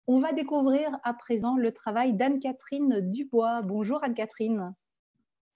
On va découvrir à présent le travail d'Anne-Catherine Dubois. Bonjour Anne-Catherine.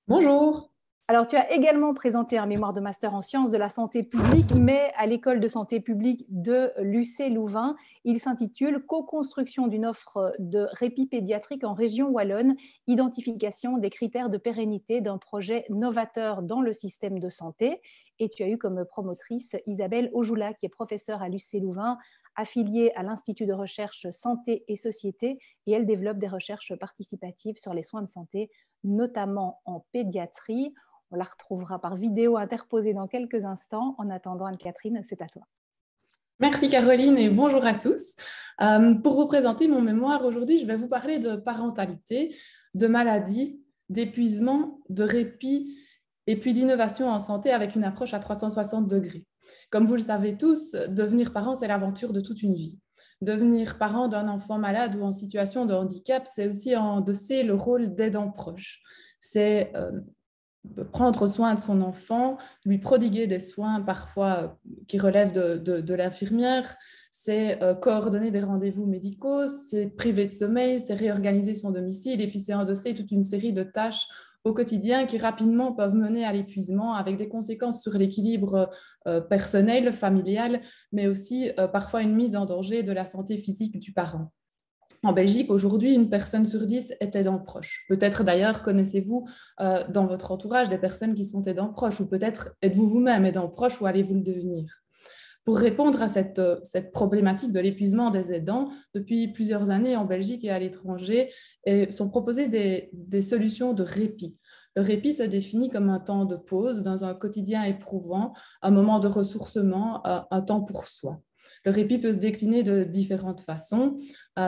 Bonjour. Alors, tu as également présenté un mémoire de master en sciences de la santé publique, mais à l'école de santé publique de l'UC Louvain. Il s'intitule Co-construction d'une offre de répit pédiatrique en région wallonne, identification des critères de pérennité d'un projet novateur dans le système de santé. Et tu as eu comme promotrice Isabelle Ojoula, qui est professeure à l'UC Louvain, affiliée à l'Institut de recherche santé et société, et elle développe des recherches participatives sur les soins de santé, notamment en pédiatrie. On la retrouvera par vidéo interposée dans quelques instants. En attendant, Anne-Catherine, c'est à toi. Merci Caroline et bonjour à tous. Pour vous présenter mon mémoire aujourd'hui, je vais vous parler de parentalité, de maladie, d'épuisement, de répit et puis d'innovation en santé avec une approche à 360 degrés. Comme vous le savez tous, devenir parent, c'est l'aventure de toute une vie. Devenir parent d'un enfant malade ou en situation de handicap, c'est aussi endosser le rôle d'aidant proche. C'est prendre soin de son enfant, lui prodiguer des soins parfois qui relèvent de l'infirmière, c'est coordonner des rendez-vous médicaux, c'est priver de sommeil, c'est réorganiser son domicile et puis c'est endosser toute une série de tâches au quotidien qui rapidement peuvent mener à l'épuisement avec des conséquences sur l'équilibre personnel, familial, mais aussi parfois une mise en danger de la santé physique du parent. En Belgique, aujourd'hui, une personne sur 10 est aidant proche. Peut-être d'ailleurs connaissez-vous dans votre entourage des personnes qui sont aidants proches, ou peut-être êtes-vous vous-même aidant proche ou allez-vous le devenir. Pour répondre à cette problématique de l'épuisement des aidants, depuis plusieurs années en Belgique et à l'étranger, sont proposées des solutions de répit. Le répit se définit comme un temps de pause dans un quotidien éprouvant, un moment de ressourcement, un temps pour soi. Le répit peut se décliner de différentes façons,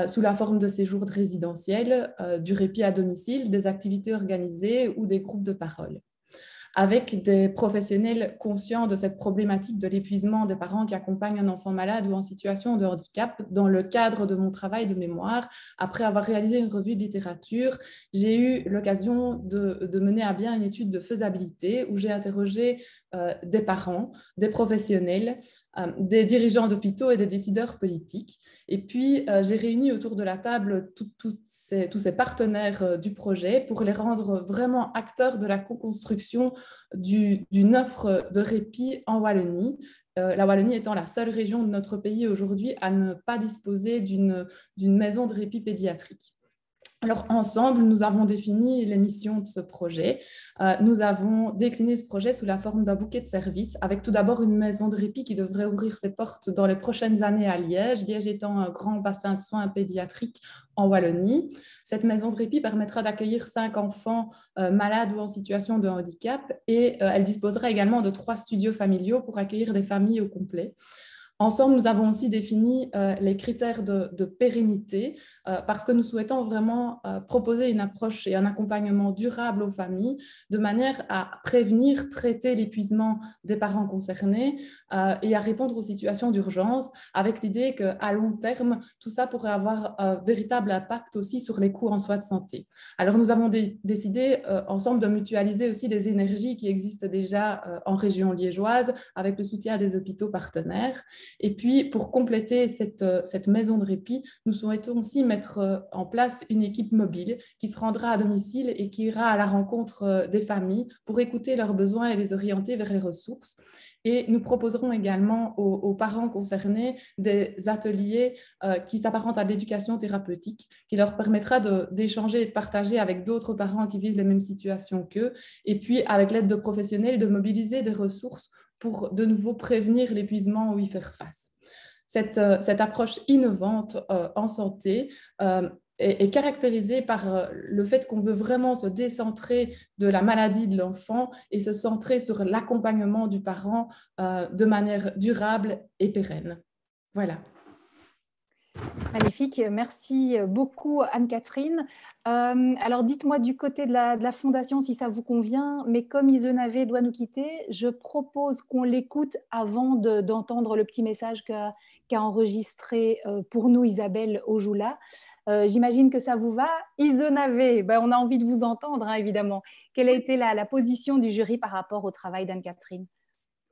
sous la forme de séjours résidentiels, du répit à domicile, des activités organisées ou des groupes de parole. Avec des professionnels conscients de cette problématique de l'épuisement des parents qui accompagnent un enfant malade ou en situation de handicap, dans le cadre de mon travail de mémoire, après avoir réalisé une revue de littérature, j'ai eu l'occasion de mener à bien une étude de faisabilité où j'ai interrogé des parents, des professionnels, des dirigeants d'hôpitaux et des décideurs politiques. Et puis, j'ai réuni autour de la table tous ces partenaires du projet pour les rendre vraiment acteurs de la co-construction d'une offre de répit en Wallonie. La Wallonie étant la seule région de notre pays aujourd'hui à ne pas disposer d'une maison de répit pédiatrique. Alors, ensemble, nous avons défini les missions de ce projet. Nous avons décliné ce projet sous la forme d'un bouquet de services, avec tout d'abord une maison de répit qui devrait ouvrir ses portes dans les prochaines années à Liège, Liège étant un grand bassin de soins pédiatriques en Wallonie. Cette maison de répit permettra d'accueillir 5 enfants malades ou en situation de handicap et elle disposera également de 3 studios familiaux pour accueillir des familles au complet. Ensemble, nous avons aussi défini les critères de pérennité parce que nous souhaitons vraiment proposer une approche et un accompagnement durable aux familles de manière à prévenir, traiter l'épuisement des parents concernés et à répondre aux situations d'urgence avec l'idée qu'à long terme, tout ça pourrait avoir un véritable impact aussi sur les coûts en soins de santé. Alors, nous avons décidé ensemble de mutualiser aussi des énergies qui existent déjà en région liégeoise avec le soutien des hôpitaux partenaires. Et puis, pour compléter cette maison de répit, nous souhaitons aussi mettre en place une équipe mobile qui se rendra à domicile et qui ira à la rencontre des familles pour écouter leurs besoins et les orienter vers les ressources. Et nous proposerons également aux parents concernés des ateliers qui s'apparentent à l'éducation thérapeutique, qui leur permettra d'échanger et de partager avec d'autres parents qui vivent les mêmes situations qu'eux, et puis avec l'aide de professionnels, de mobiliser des ressources pour de nouveau prévenir l'épuisement ou y faire face. Cette approche innovante en santé est caractérisée par le fait qu'on veut vraiment se décentrer de la maladie de l'enfant et se centrer sur l'accompagnement du parent de manière durable et pérenne. Voilà. Magnifique, merci beaucoup Anne-Catherine. Alors dites-moi du côté de la fondation si ça vous convient, mais comme Isenavé doit nous quitter, je propose qu'on l'écoute avant d'entendre le petit message qu'a enregistré pour nous Isabelle Ojoula. J'imagine que ça vous va. Isenavé, ben, on a envie de vous entendre hein, évidemment. Quelle a été la position du jury par rapport au travail d'Anne-Catherine?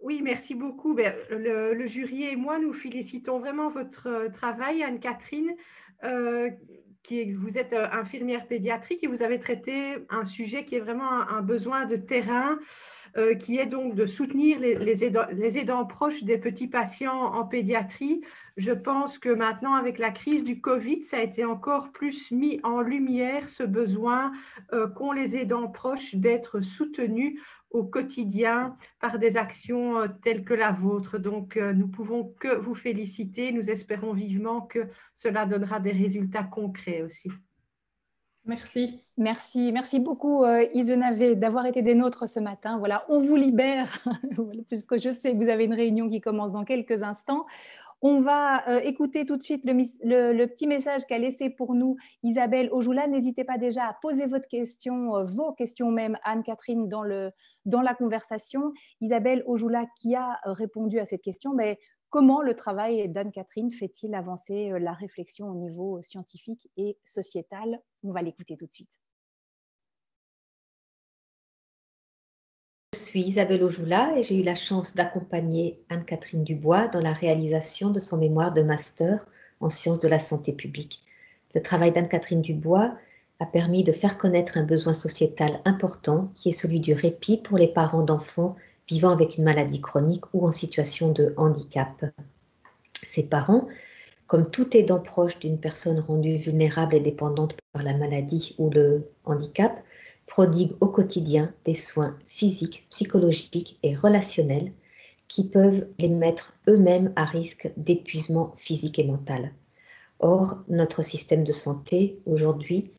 Oui, merci beaucoup. Le jury et moi, nous félicitons vraiment votre travail, Anne-Catherine. vous êtes infirmière pédiatrique et vous avez traité un sujet qui est vraiment un besoin de terrain, qui est donc de soutenir les aidants proches des petits patients en pédiatrie. Je pense que maintenant, avec la crise du Covid, ça a été encore plus mis en lumière ce besoin qu'ont les aidants proches d'être soutenus au quotidien par des actions telles que la vôtre. Donc, nous pouvons que vous féliciter. Nous espérons vivement que cela donnera des résultats concrets aussi. Merci. Merci beaucoup Isenavé d'avoir été des nôtres ce matin. Voilà, on vous libère, puisque je sais que vous avez une réunion qui commence dans quelques instants. On va écouter tout de suite le petit message qu'a laissé pour nous Isabelle Ojoula. N'hésitez pas déjà à poser votre question, vos questions même, Anne-Catherine, dans la conversation. Isabelle Ojoula qui a répondu à cette question, mais comment le travail d'Anne-Catherine fait-il avancer la réflexion au niveau scientifique et sociétal? On va l'écouter tout de suite. Je suis Isabelle Ojoula et j'ai eu la chance d'accompagner Anne-Catherine Dubois dans la réalisation de son mémoire de master en sciences de la santé publique. Le travail d'Anne-Catherine Dubois a permis de faire connaître un besoin sociétal important qui est celui du répit pour les parents d'enfants vivant avec une maladie chronique ou en situation de handicap. Ces parents, comme tout aidant proche d'une personne rendue vulnérable et dépendante par la maladie ou le handicap, prodiguent au quotidien des soins physiques, psychologiques et relationnels qui peuvent les mettre eux-mêmes à risque d'épuisement physique et mental. Or, notre système de santé aujourd'hui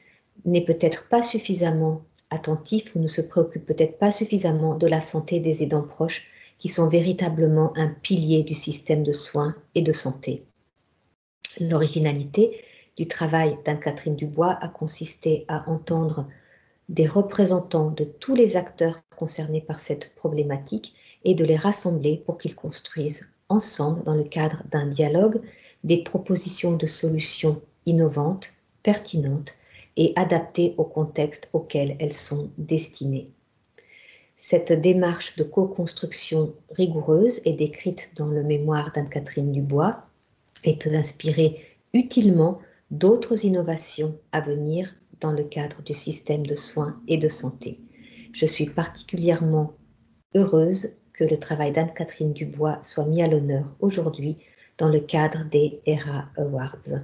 n'est peut-être pas suffisamment attentif ou ne se préoccupe peut-être pas suffisamment de la santé des aidants proches qui sont véritablement un pilier du système de soins et de santé. L'originalité du travail d'Anne-Catherine Dubois a consisté à entendre des représentants de tous les acteurs concernés par cette problématique et de les rassembler pour qu'ils construisent ensemble, dans le cadre d'un dialogue, des propositions de solutions innovantes, pertinentes et adaptées au contexte auquel elles sont destinées. Cette démarche de co-construction rigoureuse est décrite dans le mémoire d'Anne-Catherine Dubois et peut inspirer utilement d'autres innovations à venir dans le cadre du système de soins et de santé. Je suis particulièrement heureuse que le travail d'Anne-Catherine Dubois soit mis à l'honneur aujourd'hui dans le cadre des ERA Awards.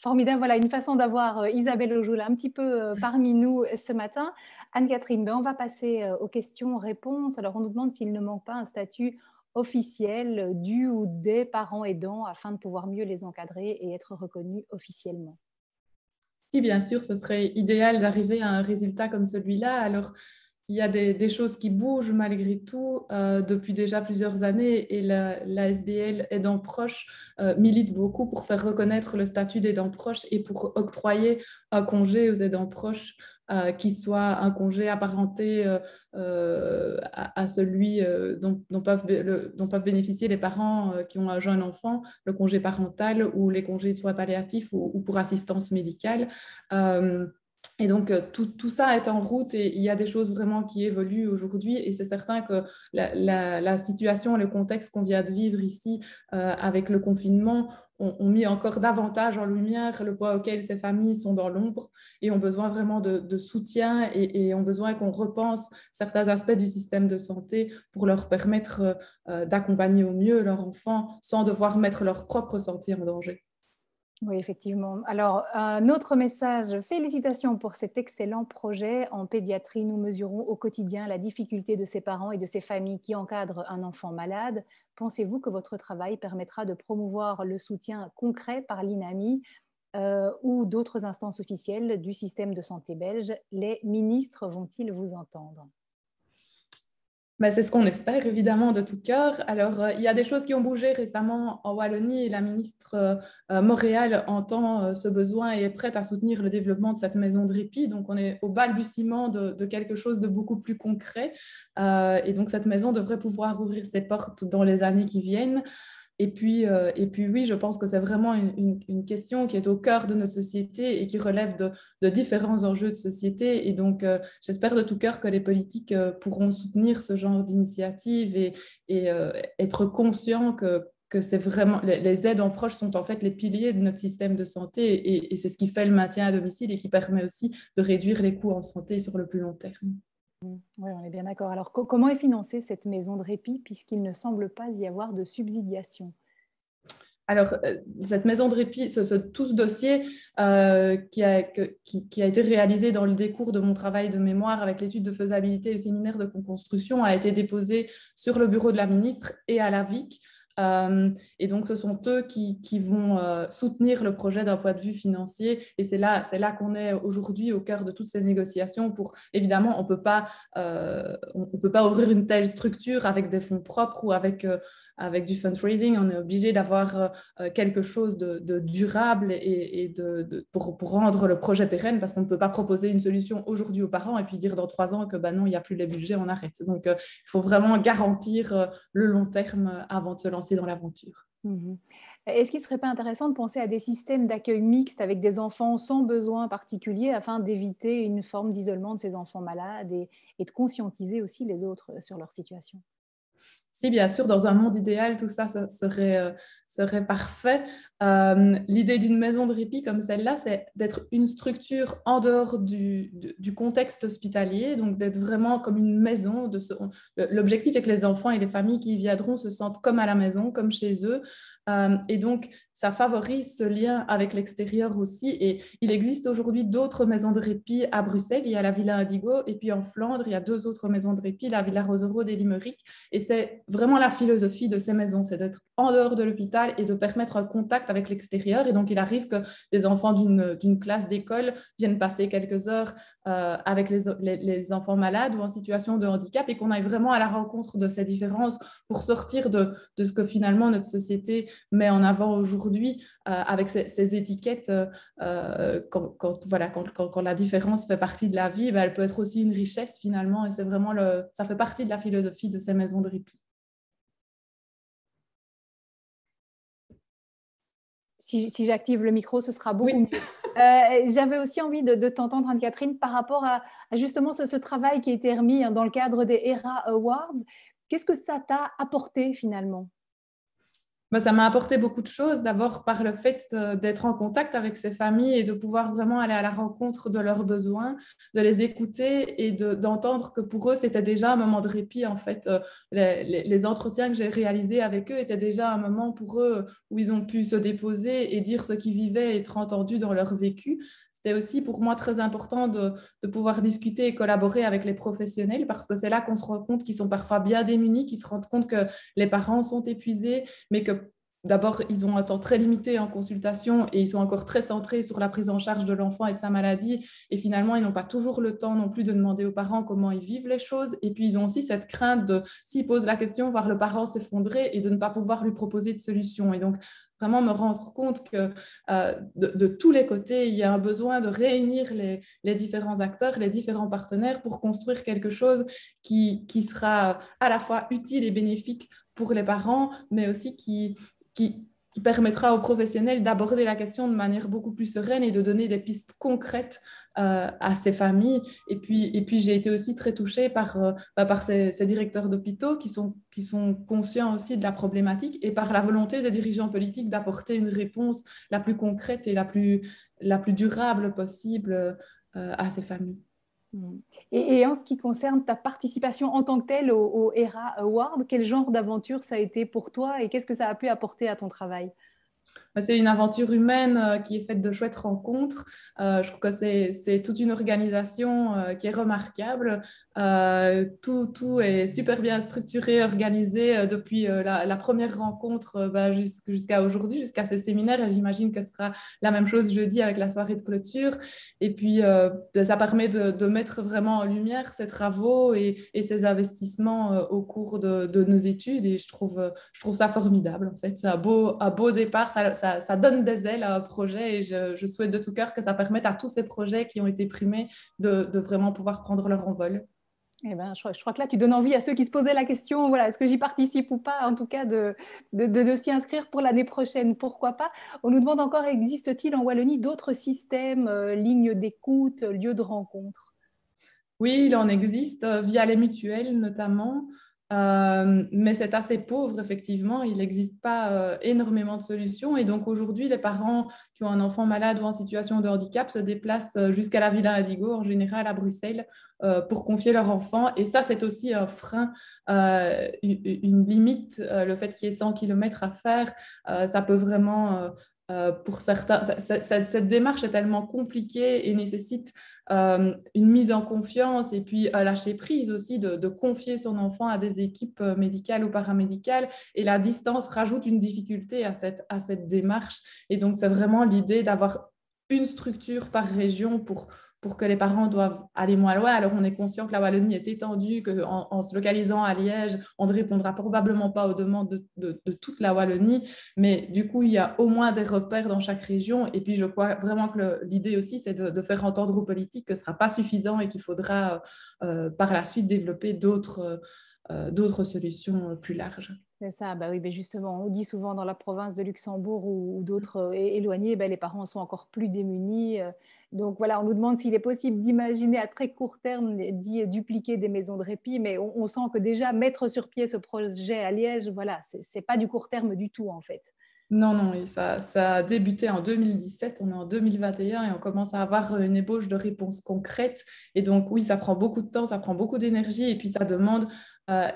Formidable, voilà une façon d'avoir Isabelle Ojoula un petit peu parmi nous ce matin. Anne-Catherine, on va passer aux questions-réponses. Alors, on nous demande s'il ne manque pas un statut officiel du ou des parents aidants afin de pouvoir mieux les encadrer et être reconnus officiellement. Si, bien sûr, ce serait idéal d'arriver à un résultat comme celui-là. Alors, il y a des choses qui bougent malgré tout depuis déjà plusieurs années et la SBL Aidants Proches milite beaucoup pour faire reconnaître le statut d'aidant proche et pour octroyer un congé aux aidants proches qui soit un congé apparenté à celui dont peuvent bénéficier les parents qui ont un jeune enfant, le congé parental ou les congés de soins palliatifs ou pour assistance médicale. Et donc, tout ça est en route et il y a des choses vraiment qui évoluent aujourd'hui. Et c'est certain que la situation et le contexte qu'on vient de vivre ici avec le confinement ont mis encore davantage en lumière le poids auquel ces familles sont dans l'ombre et ont besoin vraiment de soutien et ont besoin qu'on repense certains aspects du système de santé pour leur permettre d'accompagner au mieux leurs enfants sans devoir mettre leur propre santé en danger. Oui, effectivement. Alors, un autre message, félicitations pour cet excellent projet. En pédiatrie, nous mesurons au quotidien la difficulté de ces parents et de ces familles qui encadrent un enfant malade. Pensez-vous que votre travail permettra de promouvoir le soutien concret par l'INAMI ou d'autres instances officielles du système de santé belge? Les ministres vont-ils vous entendre? Ben, c'est ce qu'on espère, évidemment, de tout cœur. Alors, il y a des choses qui ont bougé récemment en Wallonie et la ministre Montréal entend ce besoin et est prête à soutenir le développement de cette maison de répit. Donc, on est au balbutiement de quelque chose de beaucoup plus concret. Et donc, cette maison devrait pouvoir ouvrir ses portes dans les années qui viennent. Et puis oui, je pense que c'est vraiment une question qui est au cœur de notre société et qui relève de différents enjeux de société. Et donc, j'espère de tout cœur que les politiques pourront soutenir ce genre d'initiative et être conscients que c'est vraiment, les aides en proches sont en fait les piliers de notre système de santé et c'est ce qui fait le maintien à domicile et qui permet aussi de réduire les coûts en santé sur le plus long terme. Oui, on est bien d'accord. Alors, comment est financée cette maison de répit puisqu'il ne semble pas y avoir de subsidiation? Alors, cette maison de répit, tout ce dossier qui a été réalisé dans le décours de mon travail de mémoire avec l'étude de faisabilité et le séminaire de co-construction a été déposé sur le bureau de la ministre et à la VIC. Et donc, ce sont eux qui vont soutenir le projet d'un point de vue financier. Et c'est là qu'on est aujourd'hui au cœur de toutes ces négociations. Évidemment, on peut pas ouvrir une telle structure avec des fonds propres ou avec du fundraising. On est obligé d'avoir quelque chose de durable pour rendre le projet pérenne, parce qu'on ne peut pas proposer une solution aujourd'hui aux parents et puis dire dans 3 ans que non, il n'y a plus les budgets, on arrête. Donc, il faut vraiment garantir le long terme avant de se lancer dans l'aventure. Est-ce qu'il ne serait pas intéressant de penser à des systèmes d'accueil mixtes avec des enfants sans besoin particulier afin d'éviter une forme d'isolement de ces enfants malades et de conscientiser aussi les autres sur leur situation? Si, bien sûr, dans un monde idéal, tout ça serait parfait. L'idée d'une maison de répit comme celle-là, c'est d'être une structure en dehors du contexte hospitalier, donc d'être vraiment comme une maison. L'objectif est que les enfants et les familles qui y viendront se sentent comme à la maison, comme chez eux. Et donc, ça favorise ce lien avec l'extérieur aussi. Et il existe aujourd'hui d'autres maisons de répit à Bruxelles. Il y a la Villa Indigo et puis en Flandre, il y a 2 autres maisons de répit, la Villa Roserood et Limerick. Et c'est vraiment la philosophie de ces maisons, c'est d'être en dehors de l'hôpital et de permettre un contact avec l'extérieur. Et donc, il arrive que des enfants d'une classe d'école viennent passer quelques heures avec les enfants malades ou en situation de handicap et qu'on aille vraiment à la rencontre de ces différences pour sortir de ce que finalement notre société met en avant aujourd'hui avec ces étiquettes. Quand la différence fait partie de la vie, elle peut être aussi une richesse finalement et c'est vraiment ça fait partie de la philosophie de ces maisons de répit. Si j'active le micro, ce sera beaucoup mieux. J'avais aussi envie de t'entendre, Anne-Catherine, par rapport à justement ce travail qui a été remis dans le cadre des ERA Awards. Qu'est-ce que ça t'a apporté finalement? Ça m'a apporté beaucoup de choses. D'abord par le fait d'être en contact avec ces familles et de pouvoir vraiment aller à la rencontre de leurs besoins, de les écouter et d'entendre que pour eux, c'était déjà un moment de répit. En fait, les entretiens que j'ai réalisés avec eux étaient déjà un moment pour eux où ils ont pu se déposer et dire ce qu'ils vivaient et être entendus dans leur vécu. C'était aussi pour moi très important de pouvoir discuter et collaborer avec les professionnels parce que c'est là qu'on se rend compte qu'ils sont parfois bien démunis, qu'ils se rendent compte que les parents sont épuisés, mais que d'abord, ils ont un temps très limité en consultation et ils sont encore très centrés sur la prise en charge de l'enfant et de sa maladie. Et finalement, ils n'ont pas toujours le temps non plus de demander aux parents comment ils vivent les choses. Et puis, ils ont aussi cette crainte de, s'ils posent la question, voir le parent s'effondrer et de ne pas pouvoir lui proposer de solution. Et donc, vraiment me rendre compte que de tous les côtés, il y a un besoin de réunir les différents acteurs, les différents partenaires pour construire quelque chose qui sera à la fois utile et bénéfique pour les parents, mais aussi qui permettra aux professionnels d'aborder la question de manière beaucoup plus sereine et de donner des pistes concrètes à ces familles. Et puis j'ai été aussi très touchée par ces directeurs d'hôpitaux qui sont conscients aussi de la problématique et par la volonté des dirigeants politiques d'apporter une réponse la plus concrète et la plus durable possible à ces familles. Et en ce qui concerne ta participation en tant que telle au ERA Award, quel genre d'aventure ça a été pour toi et qu'est-ce que ça a pu apporter à ton travail? C'est une aventure humaine qui est faite de chouettes rencontres. Je trouve que c'est toute une organisation qui est remarquable. Tout est super bien structuré, organisé depuis la première rencontre jusqu'à aujourd'hui, jusqu'à ces séminaires. Et j'imagine que ce sera la même chose jeudi avec la soirée de clôture. Et puis, ça permet de mettre vraiment en lumière ces travaux et ces investissements au cours de nos études. Et je trouve ça formidable, en fait. C'est un beau départ. Ça donne des ailes à un projet et je souhaite de tout cœur que ça permette à tous ces projets qui ont été primés de vraiment pouvoir prendre leur envol. Eh ben, je crois que là, tu donnes envie à ceux qui se posaient la question, voilà, est-ce que j'y participe ou pas, en tout cas, de s'y inscrire pour l'année prochaine, pourquoi pas. On nous demande encore, existe-t-il en Wallonie d'autres systèmes, lignes d'écoute, lieux de rencontre? Oui, il en existe via les mutuelles notamment, mais c'est assez pauvre, effectivement. Il n'existe pas énormément de solutions. Et donc aujourd'hui, les parents qui ont un enfant malade ou en situation de handicap se déplacent jusqu'à la Villa Indigo, en général à Bruxelles, pour confier leur enfant. Et ça, c'est aussi un frein, une limite, le fait qu'il y ait 100 km à faire. Ça peut vraiment... pour certains, cette démarche est tellement compliquée et nécessite une mise en confiance et puis lâcher prise aussi de confier son enfant à des équipes médicales ou paramédicales. Et la distance rajoute une difficulté à cette démarche. Et donc, c'est vraiment l'idée d'avoir une structure par région pour que les parents doivent aller moins loin. Alors, on est conscient que la Wallonie est étendue, qu'en se localisant à Liège, on ne répondra probablement pas aux demandes de toute la Wallonie, mais du coup, il y a au moins des repères dans chaque région. Et puis, je crois vraiment que l'idée aussi, c'est de faire entendre aux politiques que ce ne sera pas suffisant et qu'il faudra par la suite développer d'autres solutions plus larges. C'est ça, bah oui, mais justement, on dit souvent dans la province de Luxembourg ou d'autres éloignés, ben, les parents sont encore plus démunis. Donc voilà, on nous demande s'il est possible d'imaginer à très court terme d'y dupliquer des maisons de répit, mais on sent que déjà mettre sur pied ce projet à Liège, voilà, c'est pas du court terme du tout en fait. Non, non, et ça a débuté en 2017, on est en 2021 et on commence à avoir une ébauche de réponses concrètes. Et donc, oui, ça prend beaucoup de temps, ça prend beaucoup d'énergie et puis ça demande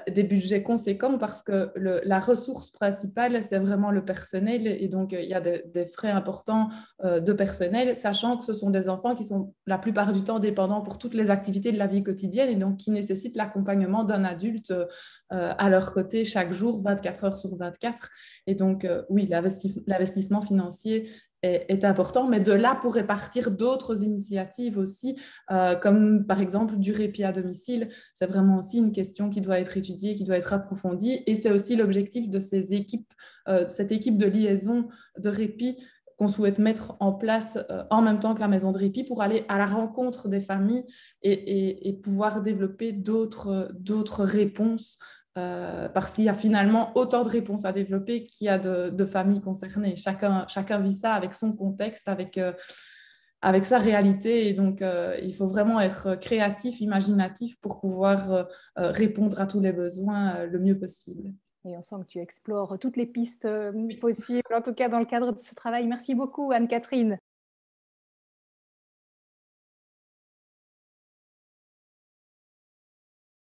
des budgets conséquents parce que la ressource principale, c'est vraiment le personnel. Et donc, il y a des frais importants de personnel, sachant que ce sont des enfants qui sont la plupart du temps dépendants pour toutes les activités de la vie quotidienne et donc qui nécessitent l'accompagnement d'un adulte à leur côté chaque jour, 24 heures sur 24. Et donc, oui, l'investissement financier est important, mais de là pourraient partir d'autres initiatives aussi, comme par exemple du répit à domicile. C'est vraiment aussi une question qui doit être étudiée, qui doit être approfondie. Et c'est aussi l'objectif de ces équipes, cette équipe de liaison de répit qu'on souhaite mettre en place en même temps que la maison de répit pour aller à la rencontre des familles et pouvoir développer d'autres réponses parce qu'il y a finalement autant de réponses à développer qu'il y a de familles concernées. Chacun vit ça avec son contexte, avec sa réalité. Et donc, il faut vraiment être créatif, imaginatif pour pouvoir répondre à tous les besoins le mieux possible. Et on sent que tu explores toutes les pistes possibles, en tout cas dans le cadre de ce travail. Merci beaucoup, Anne-Catherine.